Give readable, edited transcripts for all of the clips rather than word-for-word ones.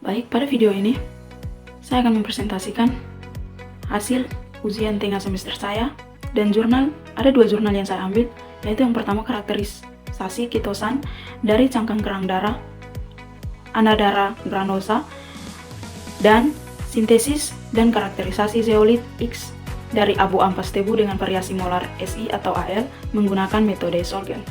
Baik, pada video ini saya akan mempresentasikan hasil ujian tengah semester saya dan jurnal. Ada dua jurnal yang saya ambil, yaitu yang pertama karakterisasi kitosan dari cangkang kerang darah, anadara granosa, dan sintesis dan karakterisasi zeolit X dari abu ampas tebu dengan variasi molar Si atau Al menggunakan metode Solgen.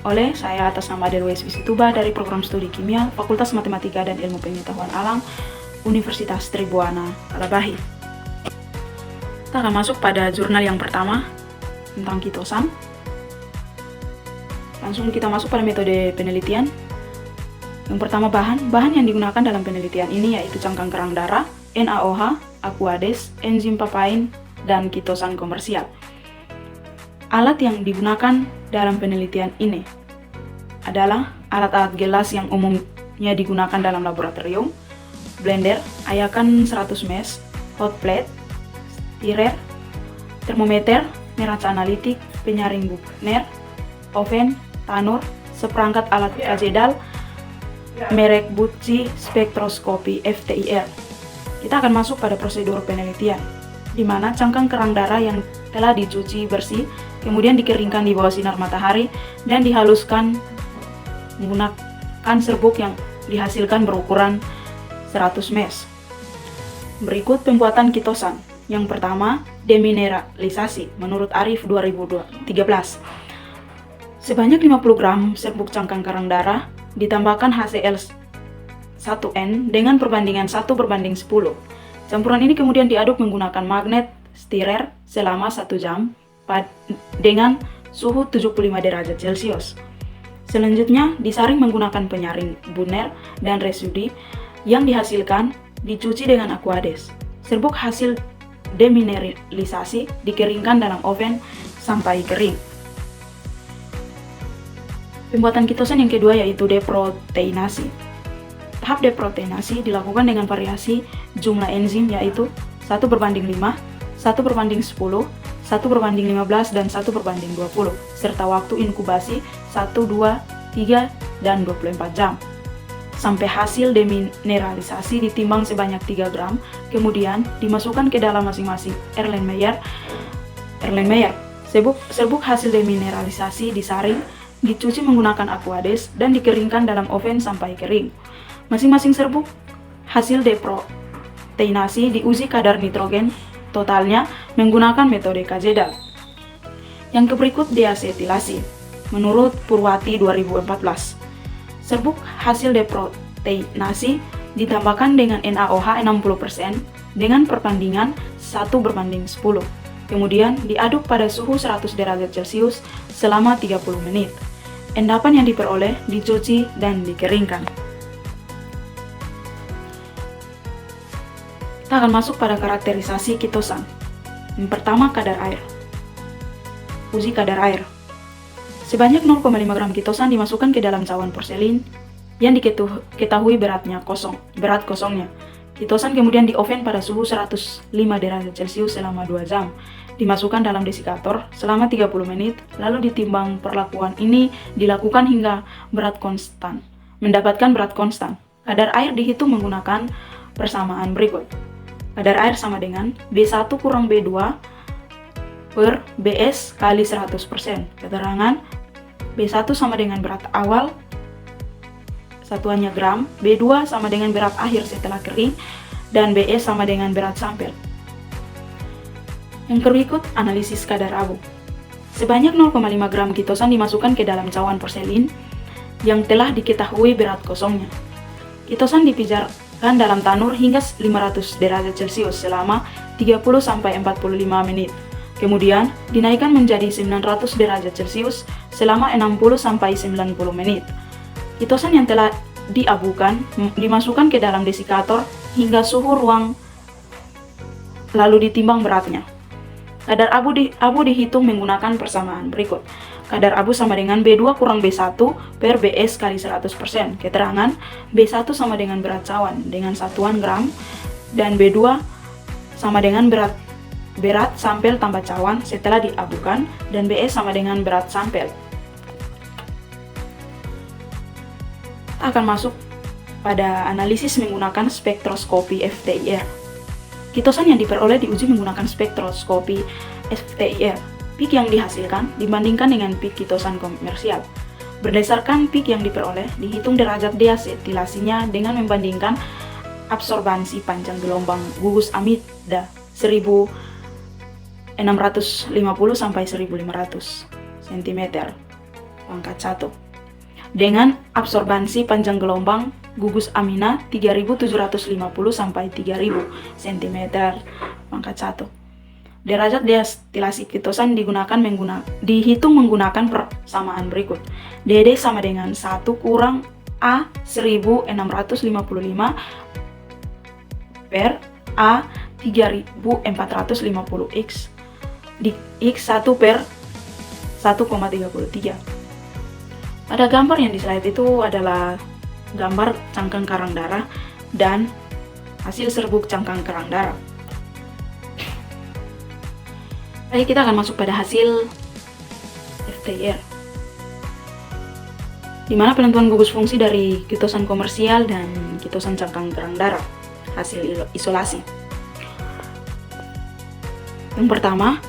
Oleh saya atas nama Delwes Wisituba dari Program Studi Kimia, Fakultas Matematika dan Ilmu Pengetahuan Alam, Universitas Tribuana, Kalabahi. Kita akan masuk pada jurnal yang pertama tentang kitosan. Langsung kita masuk pada metode penelitian. Yang pertama, bahan yang digunakan dalam penelitian ini yaitu cangkang kerang darah, NaOH, Aquades, enzim papain, dan kitosan komersial. Alat yang digunakan dalam penelitian ini adalah alat-alat gelas yang umumnya digunakan dalam laboratorium, blender, ayakan 100 mesh, hot plate, stirrer, termometer, neraca analitik, penyaring Buchner, oven, tanur, seperangkat alat kajedal, merek Butzi spektroskopi FTIR. Kita akan masuk pada prosedur penelitian, di mana cangkang kerang darah yang telah dicuci bersih, kemudian dikeringkan di bawah sinar matahari dan dihaluskan menggunakan serbuk yang dihasilkan berukuran 100 mesh. Berikut pembuatan kitosan. Yang pertama, demineralisasi menurut Arif 2013. Sebanyak 50 gram serbuk cangkang kerang darah ditambahkan HCl1N dengan perbandingan 1:10. Campuran ini kemudian diaduk menggunakan magnet stirrer selama 1 jam dengan suhu 75 derajat Celcius. Selanjutnya, disaring menggunakan penyaring Buchner dan residu yang dihasilkan dicuci dengan Aquades. Serbuk hasil demineralisasi dikeringkan dalam oven sampai kering. Pembuatan kitosan yang kedua yaitu deproteinasi. Tahap deproteinasi dilakukan dengan variasi jumlah enzim yaitu 1:5, 1:10, 1:15, dan 1:20, serta waktu inkubasi 1, 2, 3, dan 24 jam. Sampai hasil demineralisasi ditimbang sebanyak 3 gram, kemudian dimasukkan ke dalam masing-masing Erlenmeyer. Serbuk hasil demineralisasi disaring, dicuci menggunakan Aquades, dan dikeringkan dalam oven sampai kering. Masing-masing serbuk hasil deproteinasi diuji kadar nitrogen totalnya menggunakan metode kajedal. Yang berikut deasetilasi. Menurut Purwati 2014, serbuk hasil deproteinasi ditambahkan dengan NaOH 60% dengan perbandingan 1:10. Kemudian diaduk pada suhu 100 derajat Celcius selama 30 menit. Endapan yang diperoleh dicuci dan dikeringkan. Kita akan masuk pada karakterisasi kitosan. Yang pertama, kadar air. Uji kadar air. Sebanyak 0,5 gram kitosan dimasukkan ke dalam cawan porselin yang diketahui berat kosongnya. Kitosan kemudian di oven pada suhu 105 derajat Celcius selama 2 jam. Dimasukkan dalam desikator selama 30 menit, lalu ditimbang. Perlakuan ini dilakukan hingga berat konstan. Mendapatkan berat konstan. Kadar air dihitung menggunakan persamaan berikut. Kadar air sama dengan B1 kurang B2 per BS kali 100%. Keterangan B1 sama dengan berat awal, satuannya gram, B2 sama dengan berat akhir setelah kering, dan BS sama dengan berat sampel. Yang berikut analisis kadar abu. Sebanyak 0,5 gram kitosan dimasukkan ke dalam cawan porselin yang telah diketahui berat kosongnya. Kitosan dipijarkan dalam tanur hingga 500 derajat Celcius selama 30-45 menit. Kemudian dinaikkan menjadi 900 derajat Celcius selama 60-90 menit. Kitosan yang telah diabukan dimasukkan ke dalam desikator hingga suhu ruang, lalu ditimbang beratnya. Kadar abu dihitung menggunakan persamaan berikut. Kadar abu sama dengan B2 kurang B1 per BS kali 100%. Keterangan B1 sama dengan berat cawan dengan satuan gram, dan B2 sama dengan berat sampel tambah cawan setelah diabukan, dan BS sama dengan berat sampel. Akan masuk pada analisis menggunakan spektroskopi FTIR. Kitosan yang diperoleh diuji menggunakan spektroskopi FTIR. Peak yang dihasilkan dibandingkan dengan peak kitosan komersial. Berdasarkan peak yang diperoleh, dihitung derajat deasetilasinya dengan membandingkan absorbansi panjang gelombang gugus amida 1650 sampai 1500 cm pangkat 1 dengan absorbansi panjang gelombang gugus amina 3750 sampai 3000 cm pangkat 1. Derajat deastilasi kitosan dihitung menggunakan persamaan berikut. DD sama dengan 1 kurang A 1655 per A 3450 X di X 1 per 1,33. Pada gambar yang di slide itu adalah gambar cangkang karang darah dan hasil serbuk cangkang karang darah. Baik, kita akan masuk pada hasil FTIR, di mana penentuan gugus fungsi dari kitosan komersial dan kitosan cangkang kerang darah, hasil isolasi. Yang pertama,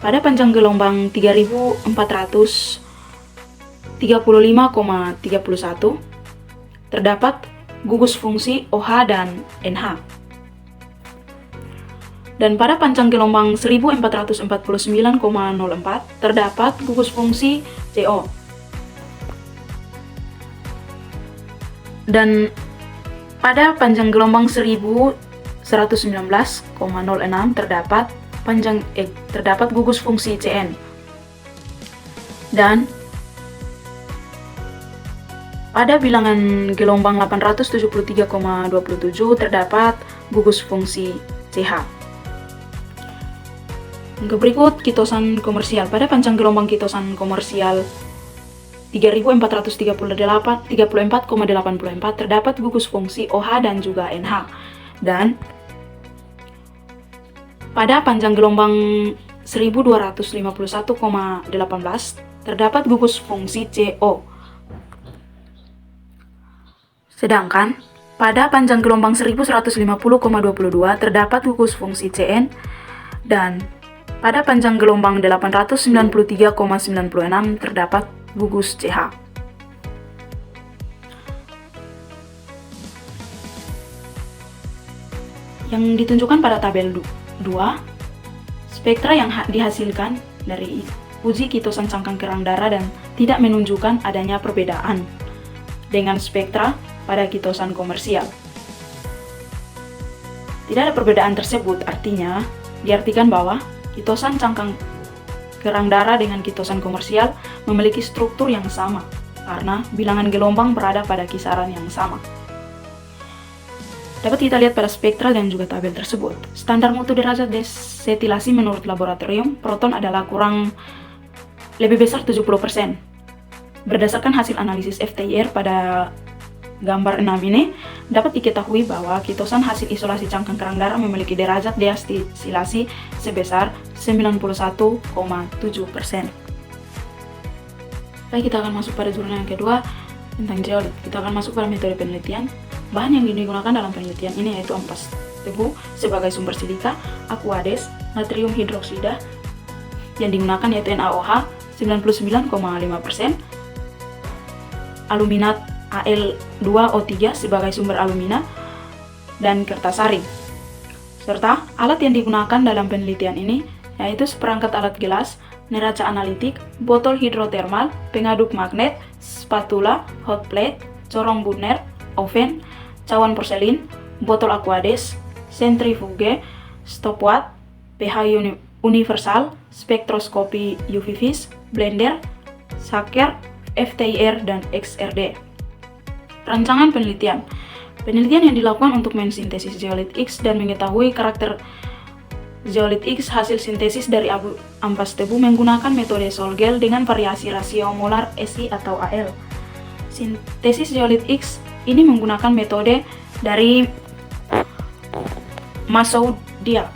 pada panjang gelombang 3435,31 terdapat gugus fungsi OH dan NH. Dan pada panjang gelombang 1449,04 terdapat gugus fungsi CO. Dan pada panjang gelombang 1119,06 terdapat gugus fungsi CN. Dan pada bilangan gelombang 873,27 terdapat gugus fungsi CH. Yang berikut kitosan komersial. Pada panjang gelombang kitosan komersial 3434,84 terdapat gugus fungsi OH dan juga NH. Dan pada panjang gelombang 1251,18 terdapat gugus fungsi CO. Sedangkan pada panjang gelombang 1150,22 terdapat gugus fungsi CN, dan pada panjang gelombang 893,96 terdapat gugus CH. Yang ditunjukkan pada tabel 2, spektra yang dihasilkan dari uji kitosan cangkang kerang darah dan tidak menunjukkan adanya perbedaan dengan spektra pada kitosan komersial. Tidak ada perbedaan tersebut, artinya diartikan bahwa kitosan cangkang kerang darah dengan kitosan komersial memiliki struktur yang sama karena bilangan gelombang berada pada kisaran yang sama. Dapat kita lihat pada spektral dan juga tabel tersebut. Standar mutu derajat desetilasi menurut laboratorium, proton adalah lebih besar 70%. Berdasarkan hasil analisis FTIR pada gambar 6 ini, dapat diketahui bahwa kitosan hasil isolasi cangkang kerang darah memiliki derajat deastilasi sebesar 91,7%. Baik, kita akan masuk pada jurnal yang kedua tentang zeolit. Kita akan masuk pada metode penelitian. Bahan yang digunakan dalam penelitian ini yaitu ampas tebu sebagai sumber silika, aquades, natrium hidroksida yang digunakan yaitu NaOH 99,5%, aluminat Al2O3 sebagai sumber alumina, dan kertas saring. Serta alat yang digunakan dalam penelitian ini yaitu seperangkat alat gelas, neraca analitik, botol hidrotermal, pengaduk magnet, spatula, hot plate, corong Brunner, oven, cawan porselin, botol aquades, sentrifuge, stopwatch, pH universal, spektroskopi UV vis, blender, shaker, FTIR, dan XRD. Rancangan penelitian. Penelitian yang dilakukan untuk mensintesis zeolit X dan mengetahui karakter zeolit X hasil sintesis dari ampas tebu menggunakan metode Sol-Gel dengan variasi rasio molar Si atau Al. Sintesis zeolit X ini menggunakan metode dari Masoudia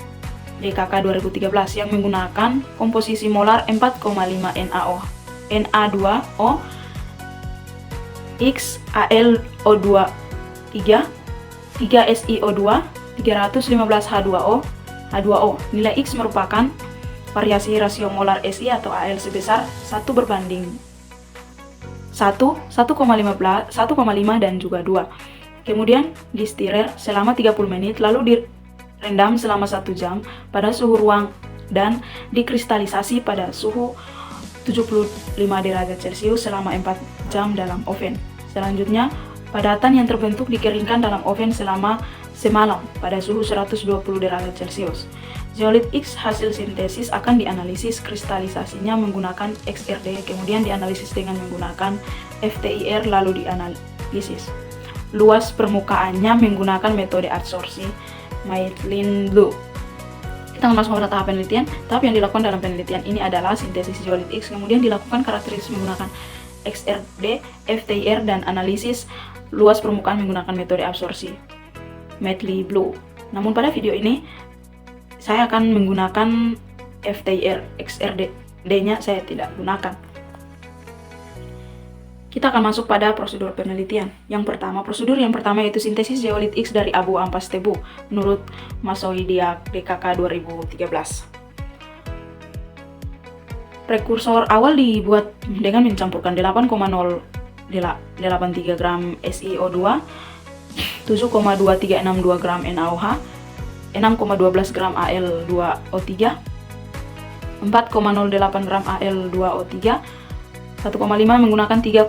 DKK 2013 yang menggunakan komposisi molar 4,5 Na2O X AlO2 3 SiO2, 315 H2O. Nilai X merupakan variasi rasio molar Si atau Al sebesar 1:1,5 dan juga 2. Kemudian distirrer selama 30 menit, lalu direndam selama 1 jam pada suhu ruang dan dikristalisasi pada suhu 75 derajat Celcius selama 4 jam dalam oven. Selanjutnya, padatan yang terbentuk dikeringkan dalam oven selama semalam pada suhu 120 derajat Celcius. Zeolit X hasil sintesis akan dianalisis kristalisasinya menggunakan XRD, kemudian dianalisis dengan menggunakan FTIR, lalu dianalisis luas permukaannya menggunakan metode adsorpsi Maitland Blue. Kita masuk pada tahap penelitian. Tahap yang dilakukan dalam penelitian ini adalah sintesis zeolit X, kemudian dilakukan karakteristik menggunakan XRD, FTIR, dan analisis luas permukaan menggunakan metode absorpsi Maitland Blue. Namun pada video ini saya akan menggunakan FTIR, XRD-nya saya tidak gunakan. Kita akan masuk pada prosedur penelitian. Prosedur yang pertama yaitu sintesis zeolit X dari abu ampas tebu menurut Masoidiak DKK 2013. Prekursor awal dibuat dengan mencampurkan 8,083 gram SiO2, 7,2362 gram NaOH, 6,12 gram Al2O3, 4,08 gram Al2O3, 1,5 menggunakan 3,06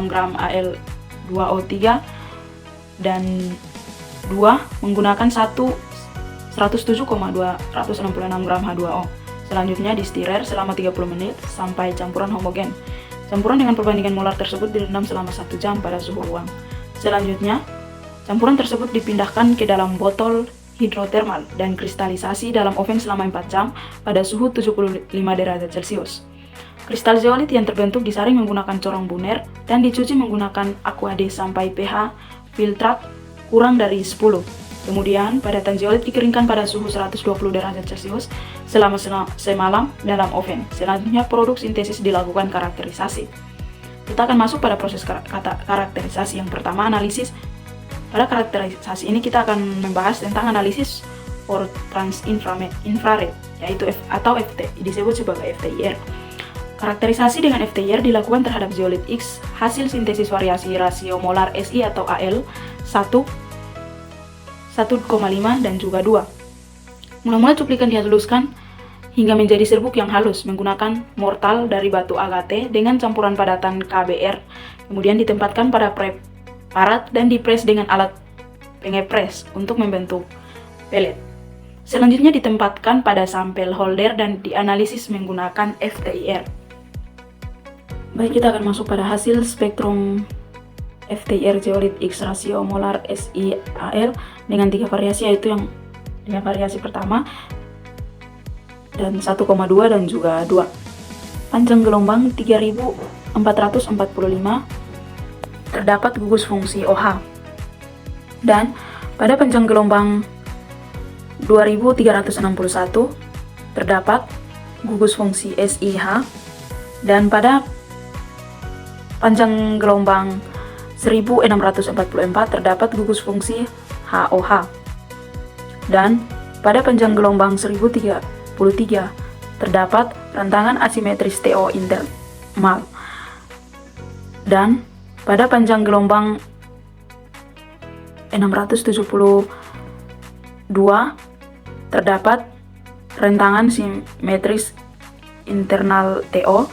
gram Al2O3, dan 2 menggunakan 107,266 gram H2O. Selanjutnya distirrer selama 30 menit sampai campuran homogen. Campuran dengan perbandingan molar tersebut direndam selama 1 jam pada suhu ruang. Selanjutnya, campuran tersebut dipindahkan ke dalam botol hidrotermal dan kristalisasi dalam oven selama 4 jam pada suhu 75 derajat Celcius. Kristal zeolit yang terbentuk disaring menggunakan corong Brunner dan dicuci menggunakan Aquades sampai pH filtrat kurang dari 10. Kemudian, padatan zeolit dikeringkan pada suhu 120 derajat Celcius selama semalam dalam oven. Selanjutnya, produk sintesis dilakukan karakterisasi. Kita akan masuk pada proses karakterisasi. Yang pertama, analisis. Pada karakterisasi ini kita akan membahas tentang analisis for trans-infrared, yaitu FT, disebut sebagai FTIR. Karakterisasi dengan FTIR dilakukan terhadap zeolit X hasil sintesis variasi rasio molar Si atau Al 1,5 dan juga 2. Mula-mula cuplikan dihaluskan hingga menjadi serbuk yang halus menggunakan mortal dari batu agate dengan campuran padatan KBr. Kemudian ditempatkan pada preparat dan dipres dengan alat pengepres untuk membentuk pelet. Selanjutnya ditempatkan pada sampel holder dan dianalisis menggunakan FTIR. Baik, kita akan masuk pada hasil spektrum FTIR zeolit X rasio molar SiAl dengan 3 variasi, yaitu yang dengan variasi pertama dan 1,2 dan juga 2. Panjang gelombang 3445, terdapat gugus fungsi OH. Dan pada panjang gelombang 2361 terdapat gugus fungsi SiH, dan pada panjang gelombang 1644 terdapat gugus fungsi HOH, dan pada panjang gelombang 1033 terdapat rantangan asimetris TO internal, dan pada panjang gelombang 672 terdapat rentangan simetris internal TO,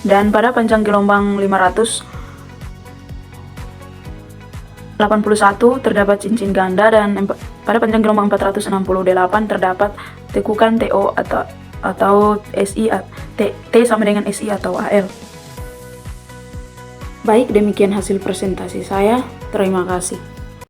dan pada panjang gelombang 581 terdapat cincin ganda, dan pada panjang gelombang 468 terdapat tekukan TO atau SI, T sama dengan SI atau Al. Baik, demikian hasil presentasi saya. Terima kasih.